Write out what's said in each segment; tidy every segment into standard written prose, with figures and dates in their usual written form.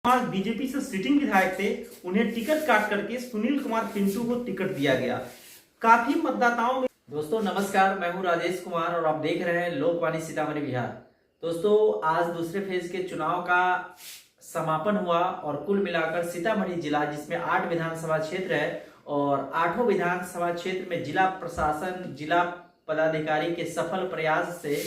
आज बीजेपी से सिटिंग विधायक थे, उन्हें टिकट काट करके सुनील कुमार पिंटू को टिकट दिया गया। काफी मतदाताओं में दोस्तों नमस्कार, मैं हूं राजेश कुमार और आप देख रहे हैं लोकवाणी सीतामढ़ी बिहार। दोस्तों आज दूसरे फेज के चुनाव का समापन हुआ और कुल मिलाकर सीतामढ़ी जिला, जिसमें 8 विधानसभा क्षेत्र है और 8 विधानसभा क्षेत्र में जिला प्रशासन, जिला पदाधिकारी के सफल प्रयास से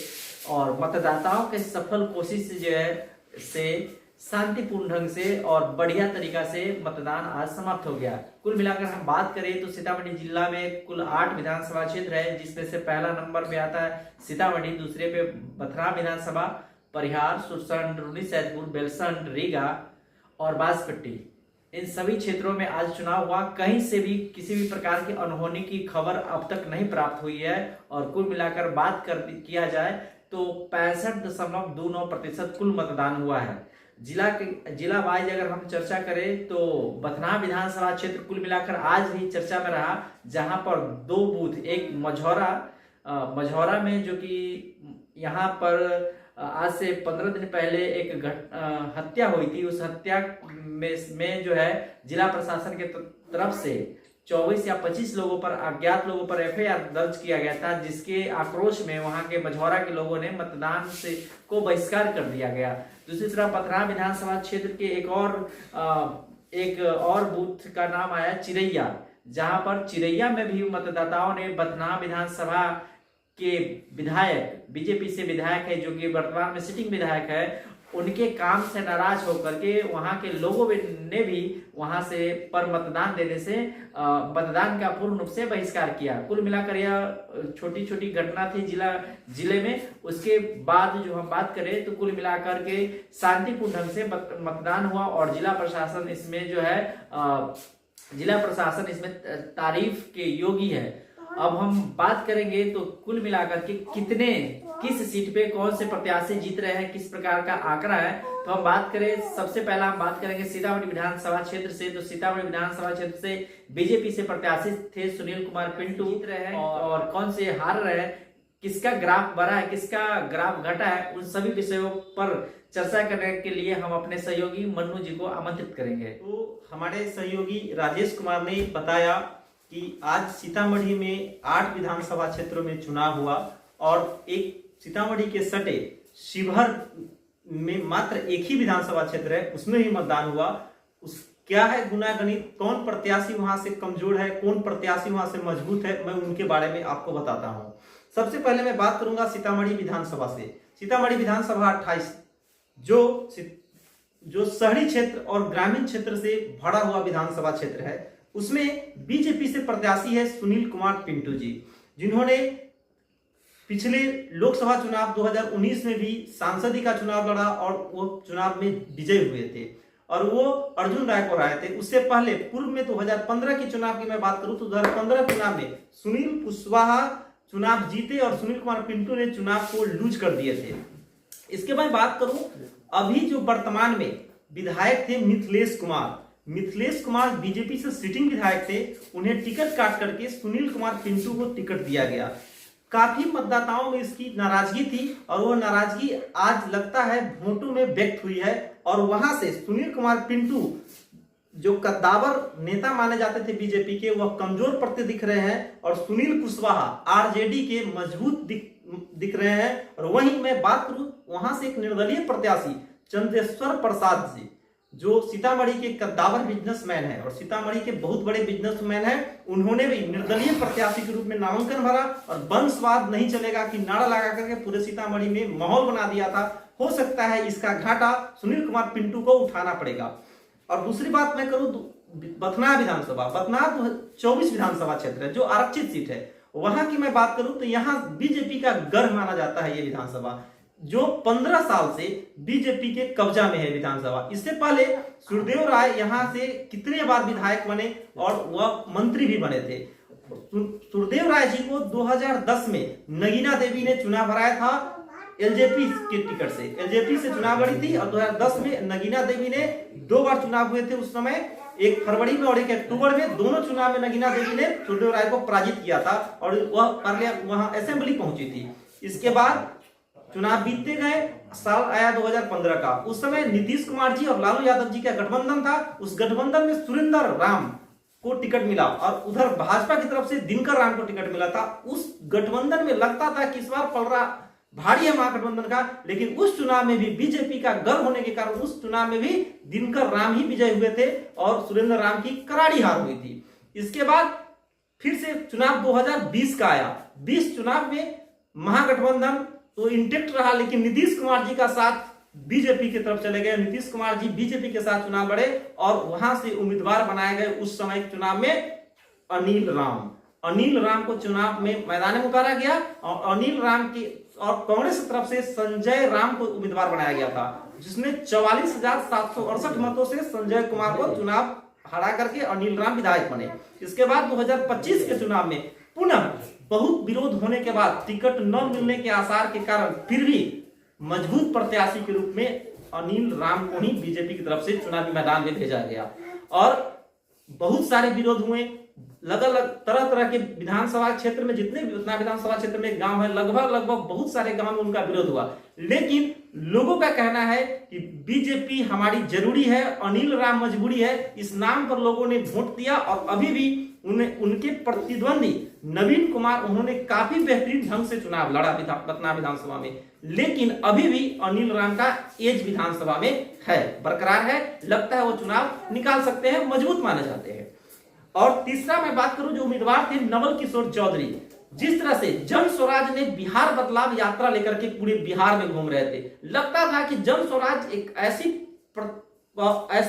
और मतदाताओं के सफल कोशिश से जो है से शांतिपूर्ण ढंग से और बढ़िया तरीका से मतदान आज समाप्त हो गया। कुल मिलाकर हम बात करें तो सीतामढ़ी जिला में कुल 8 विधानसभा क्षेत्र है, जिसमें से पहला नंबर पे आता है सीतामढ़ी, दूसरे पे बथरा विधानसभा, परिहार, सुरसंड, रून्नीसैदपुर, बेलसंड, रीगा और बांसकट्टी। इन सभी क्षेत्रों में आज चुनाव हुआ। कहीं से भी किसी भी प्रकार की अनहोनी की खबर अब तक नहीं प्राप्त हुई है और कुल मिलाकर बात किया जाए तो 65.29% कुल मतदान हुआ है। जिला वाइज अगर हम चर्चा करें तो बथना विधानसभा क्षेत्र कुल मिलाकर आज भी चर्चा में रहा, जहां पर 2 बूथ, एक मझौरा में, जो कि यहाँ पर आज से 15 दिन पहले एक हत्या हुई थी। उस हत्या में जो है जिला प्रशासन के तरफ से 24 या 25 लोगों पर, अज्ञात लोगों पर एफआईआर दर्ज किया गया था, जिसके आक्रोश में वहां के मझौरा के लोगों ने मतदान से को बहिष्कार कर दिया गया। दूसरी तरफ बथरा विधानसभा क्षेत्र के एक और बूथ का नाम आया चिरैया, जहां पर चिरैया में भी मतदाताओं ने बथना विधानसभा के विधायक, बीजेपी से विधायक है, जो कि वर्तमान में सिटिंग विधायक है, उनके काम से नाराज होकर के वहां के लोगों ने भी वहां से पर मतदान देने से मतदान का पूर्ण रूप से बहिष्कार किया। कुल मिलाकर यह छोटी छोटी घटना थी जिले में। उसके बाद जो हम बात करें तो कुल मिलाकर के शांतिपूर्ण ढंग से मतदान हुआ और जिला प्रशासन इसमें तारीफ के योगी है। अब हम बात करेंगे तो कुल मिलाकर के किस सीट पे कौन से प्रत्याशी जीत रहे हैं, किस प्रकार का आंकड़ा है, तो हम बात करें, सबसे पहला हम बात करेंगे सीतामढ़ी विधानसभा क्षेत्र से। तो सीतामढ़ी विधानसभा क्षेत्र से बीजेपी से प्रत्याशी थे सुनील कुमार पिंटू, जीत रहे हैं और कौन से हार रहे हैं, किसका ग्राफ बढ़ा है, किसका ग्राफ घटा है, उन सभी विषयों पर चर्चा करने के लिए हम अपने सहयोगी मन्नू जी को आमंत्रित करेंगे। तो हमारे सहयोगी राजेश कुमार ने बताया कि आज सीतामढ़ी में 8 विधानसभा क्षेत्रों में चुनाव हुआ और एक सीतामढ़ी के सटे शिवहर में मात्र एक ही विधानसभा क्षेत्र है, उसमें ही मतदान हुआ। क्या है गुनागणित, कौन प्रत्याशी वहां से कमजोर है, कौन प्रत्याशी वहां से मजबूत है, मैं उनके बारे में आपको बताता हूं। सबसे पहले मैं बात करूंगा सीतामढ़ी विधानसभा से। सीतामढ़ी विधानसभा 28 जो शहरी क्षेत्र और ग्रामीण क्षेत्र से भरा हुआ विधानसभा क्षेत्र है, उसमें बीजेपी से प्रत्याशी है सुनील कुमार पिंटू जी, जिन्होंने पिछले लोकसभा चुनाव 2019 में भी सांसदी का चुनाव लड़ा और वो चुनाव में विजयी हुए थे और वो अर्जुन राय को हराए थे। उससे पहले पूर्व में 2015 के चुनाव की मैं बात करूं तो 2015 चुनाव में सुनील कुशवाहा चुनाव जीते और सुनील कुमार पिंटू ने चुनाव को लूज कर दिए थे। इसके बाद बात करूं, अभी जो वर्तमान में विधायक थे मिथिलेश कुमार बीजेपी से सिटिंग विधायक थे, उन्हें टिकट काट करके सुनील कुमार पिंटू को टिकट दिया गया। काफी मतदाताओं में इसकी नाराजगी थी और वो नाराजगी आज लगता है वोटों में व्यक्त हुई है और वहां से सुनील कुमार पिंटू, जो कद्दावर नेता माने जाते थे बीजेपी के, वह कमजोर पड़ते दिख रहे हैं और सुनील कुशवाहा आरजेडी के मजबूत दिख रहे हैं। और वहीं मैं बात करूं वहां से एक निर्दलीय प्रत्याशी चंद्रेश्वर प्रसाद जी, जो सीतामढ़ी के कद्दावर बिजनेसमैन है और सीतामढ़ी के बहुत बड़े बिजनेसमैन हैं, उन्होंने भी निर्दलीय प्रत्याशी के रूप में नामांकन भरा और वंशवाद नहीं चलेगा कि नारा लगा करके पूरे सीतामढ़ी में माहौल बना दिया था। हो सकता है इसका घाटा सुनील कुमार पिंटू को उठाना पड़ेगा। और दूसरी बात मैं करूं बथना 24 विधानसभा क्षेत्र है, जो आरक्षित सीट है, वहां की मैं बात करूं तो यहाँ बीजेपी का गढ़ माना जाता है ये विधानसभा, जो 15 साल से बीजेपी के कब्जा में है विधानसभा। इससे पहले सुरदेव राय यहाँ से कितने बार विधायक बने और वह मंत्री भी बने थे। सुरदेव राय जी को 2010 में नगीना देवी ने चुनाव हराया था एलजेपी के टिकट से, एलजेपी से चुनाव लड़ी थी और 2010 में नगीना देवी ने 2 बार चुनाव हुए थे उस समय, एक फरवरी में और एक अक्टूबर में। दोनों चुनाव में नगीना देवी ने सुरदेव राय को पराजित किया था और वह वहां असेंबली पहुंची थी। इसके बाद चुनाव बीतते गए, साल आया 2015 का। उस समय नीतीश कुमार जी और लालू यादव जी का गठबंधन था। उस गठबंधन में सुरेंद्र राम को टिकट मिला और उधर भाजपा की तरफ से दिनकर राम को टिकट मिला था। उस गठबंधन में लगता था कि इस बार पलड़ा भारी है महागठबंधन का, लेकिन उस चुनाव में भी बीजेपी का गढ़ होने के कारण उस चुनाव में भी दिनकर राम ही विजय हुए थे और सुरेंद्र राम की करारी हार हुई थी। इसके बाद फिर से चुनाव 2020 का आया। 20 चुनाव में महागठबंधन तो इंटेक्ट रहा, लेकिन नीतीश कुमार जी का साथ बीजेपी की तरफ चले गए। नीतीश कुमार जी बीजेपी के साथ चुनाव लड़े और वहां से उम्मीदवार बनाए गए उस समय चुनाव में अनिल राम। अनिल राम को चुनाव में मैदान में उतारा गया और अनिल राम की और कांग्रेस की तरफ से संजय राम को उम्मीदवार बनाया गया था, जिसमें 44,768 मतों से संजय कुमार को चुनाव हरा करके अनिल राम विधायक बने। इसके बाद 2025 के चुनाव में पुनः बहुत विरोध होने के बाद टिकट न मिलने के आसार के कारण फिर भी मजबूत प्रत्याशी के रूप में अनिल राम को ही बीजेपी की तरफ से चुनावी मैदान में भेजा गया और बहुत सारे विरोध हुए। अलग-अलग तरह के विधानसभा क्षेत्र में जितने भी उतना विधानसभा क्षेत्र में गांव है, लगभग बहुत सारे गांव में उनका विरोध हुआ, लेकिन लोगों का कहना है कि बीजेपी हमारी जरूरी है, अनिल राम मजबूरी है। इस नाम पर लोगों ने वोट दिया और अभी भी उनके प्रतिद्वंदी नवीन कुमार, उन्होंने काफी बेहतरीन ढंग से चुनाव लड़ा पटना विधानसभा में, लेकिन अभी भी अनिल राम का एज विधानसभा में है, बरकरार है। लगता है वो चुनाव निकाल सकते हैं, मजबूत माने जाते हैं। और तीसरा मैं बात करूं जो उम्मीदवार थे नवल किशोर चौधरी। जिस तरह से जन स्वराज ने बिहार बदलाव यात्रा लेकर के पूरे बिहार में घूम रहे थे, लगता था कि जन स्वराज एक ऐसी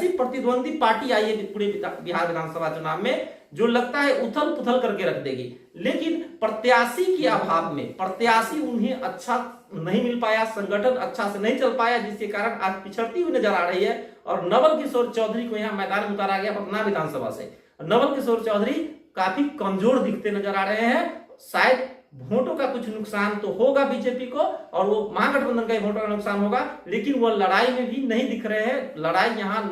प्रतिद्वंदी पार्टी आई है पूरे बिहार विधानसभा चुनाव में जो लगता है उथल पुथल करके रख देगी, लेकिन प्रत्याशी के अभाव में प्रत्याशी उन्हें अच्छा नहीं मिल पाया, संगठन अच्छा से नहीं चल पाया, जिसके कारण आज पिछड़ती हुई नजर आ रही है। और नवल किशोर चौधरी को यहाँ मैदान में उतारा गया पटना विधानसभा से। नवल किशोर चौधरी काफी कमजोर दिखते नजर आ रहे हैं। शायद वोटों का कुछ नुकसान तो होगा बीजेपी को और वो महागठबंधन का वोटों का नुकसान होगा, लेकिन वो लड़ाई में भी नहीं दिख रहे हैं। लड़ाई यहाँ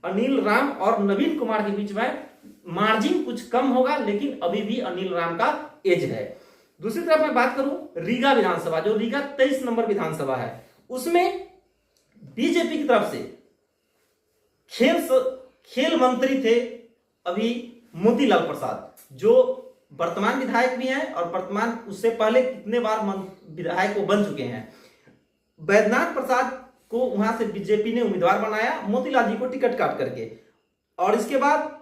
अनिल राम और नवीन कुमार के बीच में मार्जिन कुछ कम होगा, लेकिन अभी भी अनिल राम का एज है। दूसरी तरफ मैं बात करूं रीगा विधानसभा, जो रीगा 23 नंबर विधानसभा है, उसमें बीजेपी की तरफ से खेल मंत्री थे अभी मोतीलाल प्रसाद, जो वर्तमान विधायक भी हैं और वर्तमान उससे पहले कितने बार विधायक वो बन चुके हैं। बैद्यनाथ प्रसाद को वहां से बीजेपी ने उम्मीदवार बनाया मोतीलाल जी को टिकट काट करके। और इसके बाद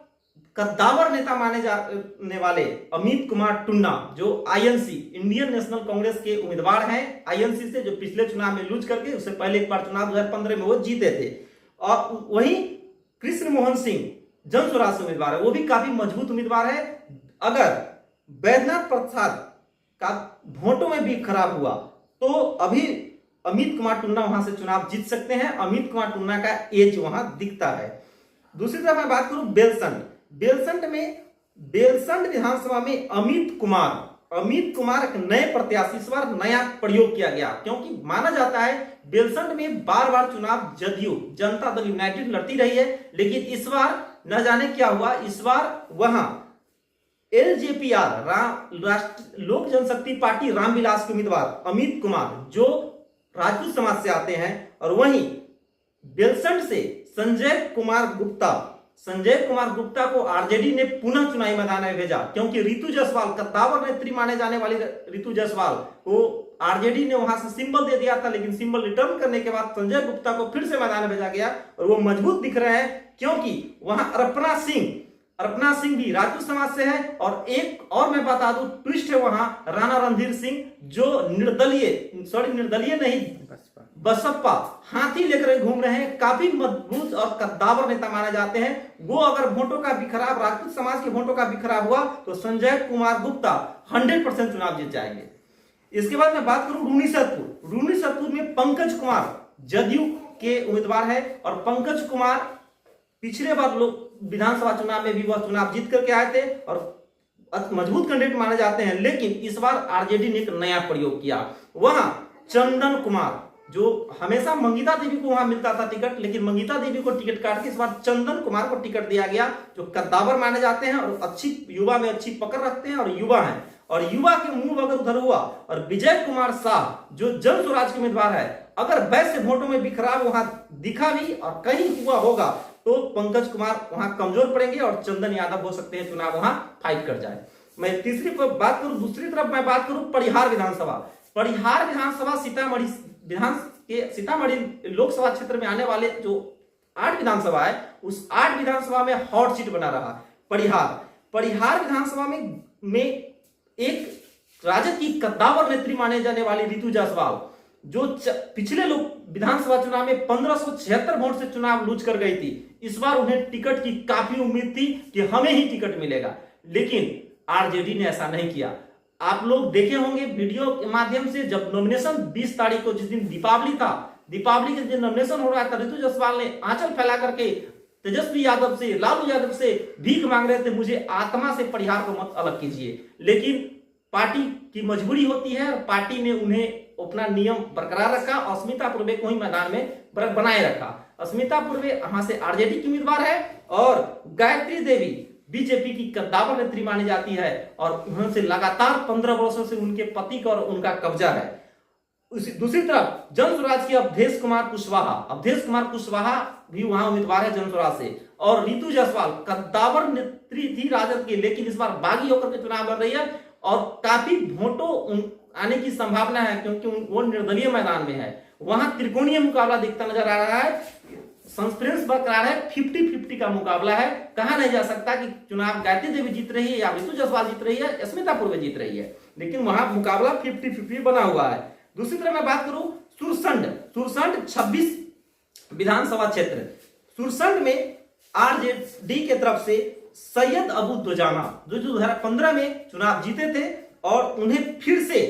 कद्दावर नेता माने जाने वाले अमित कुमार टुन्ना, जो आईएनसी इंडियन नेशनल कांग्रेस के उम्मीदवार हैं, आईएनसी से, जो पिछले चुनाव में लूज करके उससे पहले एक बार चुनाव 2015 में वो जीते थे। और वहीं कृष्ण मोहन सिंह जन स्वराज से उम्मीदवार है, वो भी काफी मजबूत उम्मीदवार है। अगर बैद्यनाथ प्रसाद का वोटों में भी खराब हुआ तो अभी अमित कुमार टुन्ना वहां से चुनाव जीत सकते हैं। अमित कुमार टुन्ना का एज वहां दिखता है। दूसरी तरफ मैं बात करूं बेलसंड विधानसभा में अमित कुमार एक नए प्रत्याशी, इस बार नया प्रयोग किया गया, क्योंकि माना जाता है बेलसंड में बार बार चुनाव जदयू जनता दल यूनाइटेड लड़ती रही है, लेकिन इस बार न जाने क्या हुआ, इस बार वहां एलजेपीआर लोक जनशक्ति पार्टी रामविलास के उम्मीदवार अमित कुमार, जो राजपूत समाज से आते हैं, और वहीं बेलसंड से संजय कुमार गुप्ता को आरजेडी ने पुनः चुनावी मैदान में भेजा, क्योंकि रितु जायसवाल, कद्दावर नेत्री माने जाने वाली रितु जायसवाल को आरजेडी ने वहां से सिंबल दे दिया था, लेकिन सिंबल रिटर्न करने के बाद संजय गुप्ता को फिर से मैदान में भेजा गया और वो मजबूत दिख रहे हैं, क्योंकि वहां अर्पना सिंह भी राजपूत समाज से है। और एक और मैं बता दूं ट्विस्ट है वहां राणा रणधीर सिंह, जो निर्दलीय नहीं बसपा हाथी लेकर घूम रहे हैं, काफी मजबूत और कद्दावर नेता माने जाते हैं। वो अगर वोटों का भी खराब, राजपूत समाज के वोटों का भी खराब हुआ तो संजय कुमार गुप्ता 100% चुनाव जीत जाएंगे। इसके बाद मैं बात करूं रूनीसतपुर में पंकज कुमार जदयू के उम्मीदवार है, और पंकज कुमार पिछले बार विधानसभा चुनाव में भी वह चुनाव जीत करके आए थे और मजबूत कैंडिडेट माने जाते हैं, लेकिन इस बार आरजेडी ने एक नया प्रयोग किया। वहां चंदन कुमार, जो हमेशा मंगीता देवी को वहां मिलता था टिकट, लेकिन मंगीता देवी को टिकट काट के इस बार चंदन कुमार को टिकट दिया गया, जो कद्दावर माने जाते हैं और अच्छी युवा में अच्छी पकड़ रखते हैं और युवा हैं। और युवा के मुंह अगर उधर हुआ और विजय कुमार शाह जो जन स्वराज के उम्मीदवार है, अगर वैसे वोटों में बिखराव वहां दिखा भी और कहीं हुआ होगा तो पंकज कुमार वहां कमजोर पड़ेंगे और चंदन यादव हो सकते हैं चुनाव वहां फाइट कर जाए। मैं तीसरी पर बात करूं, दूसरी तरफ मैं बात करूं परिहार विधानसभा। परिहार विधानसभा सीतामढ़ी लोकसभा क्षेत्र में आने वाले जो 8 विधानसभा है, उस 8 विधानसभा में हॉट सीट बना रहा परिहार विधानसभा में एक राजद की कद्दावर नेत्री माने जाने वाली रितु जायसवाल जो पिछले विधानसभा चुनाव में 1576 वोट से चुनाव लूज कर गई थी, इस बार उन्हें टिकट की काफी उम्मीद थी कि हमें ही टिकट मिलेगा, लेकिन आरजेडी ने ऐसा नहीं किया। आप लोग देखे होंगे वीडियो के माध्यम से, जब नॉमिनेशन 20 तारीख को, जिस दिन दीपावली था, दीपावली के दिन नॉमिनेशन हो रहा था, रितु जायसवाल ने आंचल फैला करके तेजस्वी यादव से, लालू यादव से भीख मांग रहे थे, मुझे आत्मा से परिहार को मत अलग कीजिए। लेकिन पार्टी की मजबूरी होती है और पार्टी ने उन्हें अपना नियम बरकरार रखा। अस्मिता पूर्वे को ही मैदान में बनाए रखा। अस्मिता पूर्वे वहां से आरजेडी की उम्मीदवार है और गायत्री देवी बीजेपी की कद्दावर नेत्री मानी जाती है और उनसे लगातार 15 वर्षों से उनके पति का और उनका कब्जा है। दूसरी तरफ जन स्वराज की अवधेश कुशवाहा भी वहां उम्मीदवार है जन स्वराज से, और रितु जायसवाल कद्दावर नेत्री थी राजद की, लेकिन इस बार बागी होकर के चुनाव लड़ रही है और काफी वोटों आने की संभावना है क्योंकि वो निर्दलीय मैदान में है। वहां त्रिकोणीय मुकाबला दिखता नजर आ रहा है, संस्प्रेंस बरकरार है, 50-50 का मुकाबला है। कहा नहीं जा सकता कि चुनाव गायत्री देवी जीत रही है या रितु जायसवाल जीत रही है, अस्मिता पूर्वे जीत रही है, लेकिन वहां मुकाबला 50-50 बना हुआ है। दूसरी तरफ मैं बात करूं सुरसंड 26 विधानसभा क्षेत्र, सुरसंड में आरजेडी के तरफ से सैयद अबू दुजाना जो 2015 में चुनाव जीते थे और उन्हें फिर से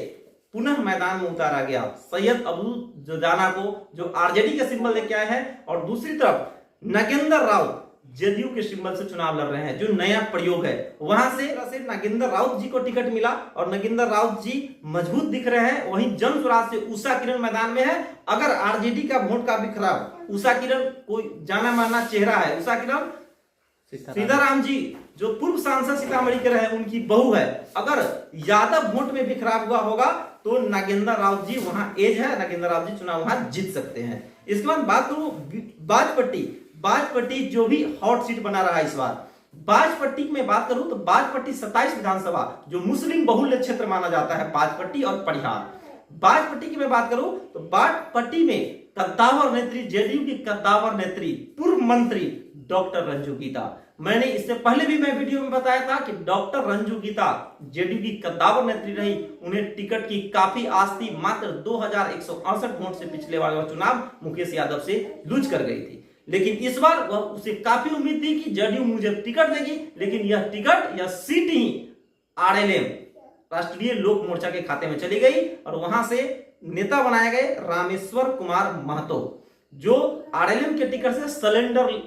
पुनः मैदान में उतारा गया। सैयद अबू दुजाना को जो आरजेडी का सिंबल लेके आए हैं, और दूसरी तरफ नागेंद्र राउत जदयू के सिंबल से चुनाव लड़ रहे हैं, जो नया प्रयोग है। वहां से नागेंद्र राउत जी को टिकट मिला और नागेंद्र राउत जी मजबूत दिख रहे हैं। वहीं जन स्वराज से उषा किरण मैदान में है। अगर आरजेडी का वोट का बिखराव, उषा किरण कोई जाना माना चेहरा है, उषा किरण सीताराम जी जो पूर्व सांसद सीतामढ़ी के रहे, उनकी बहू है। अगर यादव वोट में बिखराव हुआ होगा तो नागेंद्र राउत जी वहां एज है, नागेंद्र राउत जी चुनाव वहां जीत सकते हैं। इसके बाद बात करूं बाजपट्टी जो भी हॉट सीट बना रहा है इस बार। बाजपट्टी में बात करूं तो बाजपट्टी 27 विधानसभा जो मुस्लिम बहुल्य क्षेत्र माना जाता है, बाजपट्टी और परिहार। बाजपट्टी की मैं बात करूं तो बाजपट्टी में कद्दावर नेत्री, जेडीयू की कद्दावर नेत्री, पूर्व मंत्री डॉक्टर रंजू गीता। मैंने इससे पहले भी मैं वीडियो में बताया था कि डॉक्टर रंजू गीता जेडीयू की कद्दावर नेत्री रही, उन्हें टिकट की काफी आस थी। मात्र 2168 वोट से पिछले वाला चुनाव मुकेश यादव से लूज कर गई थी, लेकिन इस बार वह उसे काफी उम्मीद थी कि जेडीयू मुझे टिकट देगी, लेकिन यह टिकट, यह सीट ही आरएलएम राष्ट्रीय लोक मोर्चा के खाते में चली गई और वहां से नेता बनाए गए रामेश्वर कुमार महतो, जो आरएलएम के टिकट से सिलेंडर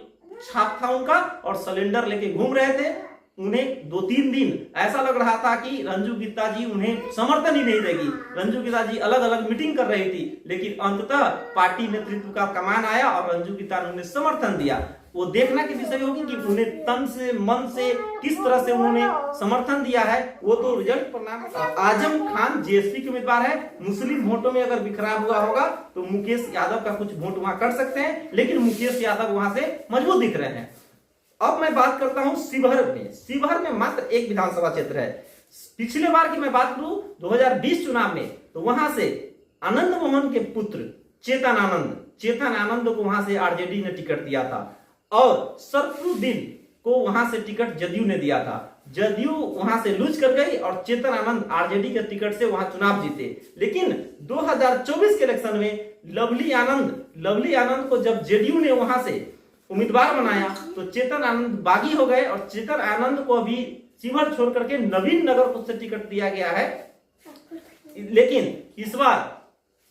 छाप था उनका और सिलेंडर लेके घूम रहे थे। उन्हें 2-3 दिन ऐसा लग रहा था कि रंजू गीता जी उन्हें समर्थन ही नहीं देगी। रंजू गीता जी अलग अलग मीटिंग कर रही थी, लेकिन अंततः पार्टी नेतृत्व का कमान आया और रंजू गीता ने उन्हें समर्थन दिया। वो देखना की विषय होगी कि उन्हें तन से मन से किस तरह से उन्होंने समर्थन दिया है, वो तो रिजल्ट परिणाम। आजम खान जेएसपी के उम्मीदवार है। मुस्लिम वोटों में अगर बिखराव हुआ होगा तो मुकेश यादव का कुछ वोट वहां कर सकते हैं, लेकिन मुकेश यादव वहां से मजबूत दिख रहे हैं। अब मैं बात करता हूं शिवहर में मात्र एक विधानसभा क्षेत्र है। पिछले बार की मैं बात करूं 2020 चुनाव में, तो वहां से आनंद मोहन के पुत्र चेतन आनंद को वहां से आरजेडी ने टिकट दिया था और सरफरुद्दीन को वहां से टिकट जदयू ने दिया था। जदयू वहां से लूज कर गई और चेतन आनंद आरजेडी के टिकट से वहां चुनाव जीते। लेकिन 2024 के इलेक्शन में लवली आनंद को जब जेडीयू ने वहां से उम्मीदवार बनाया तो चेतन आनंद बागी हो गए और चेतन आनंद को अभी शिवहर छोड़ करके नवीन नगर को से टिकट दिया गया है। लेकिन इस बार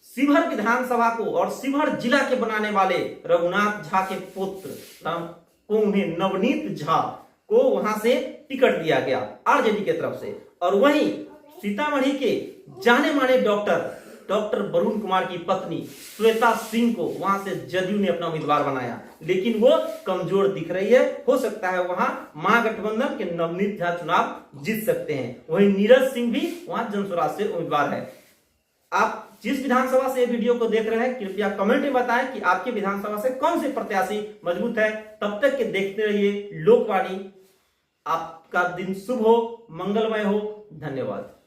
शिवहर विधानसभा को और शिवहर जिला के बनाने वाले रघुनाथ झा के पुत्र को, उन्हें नवनीत झा को वहां से टिकट दिया गया आरजेडी की तरफ से। और वहीं सीतामढ़ी के जाने माने डॉक्टर डॉक्टर वरुण कुमार की पत्नी श्वेता सिंह को वहां से जदयू ने अपना उम्मीदवार बनाया, लेकिन वो कमजोर दिख रही है। हो सकता है वहां महागठबंधन के नवनीत झा चुनाव जीत सकते हैं। वहीं नीरज सिंह भी वहां जनस्वराज से उम्मीदवार है। आप जिस विधानसभा से वीडियो को देख रहे हैं, कृपया कमेंट में बताएं कि आपके विधानसभा से कौन से प्रत्याशी मजबूत है। तब तक के देखते रहिए लोकवाणी। आपका दिन शुभ हो, मंगलमय हो। धन्यवाद।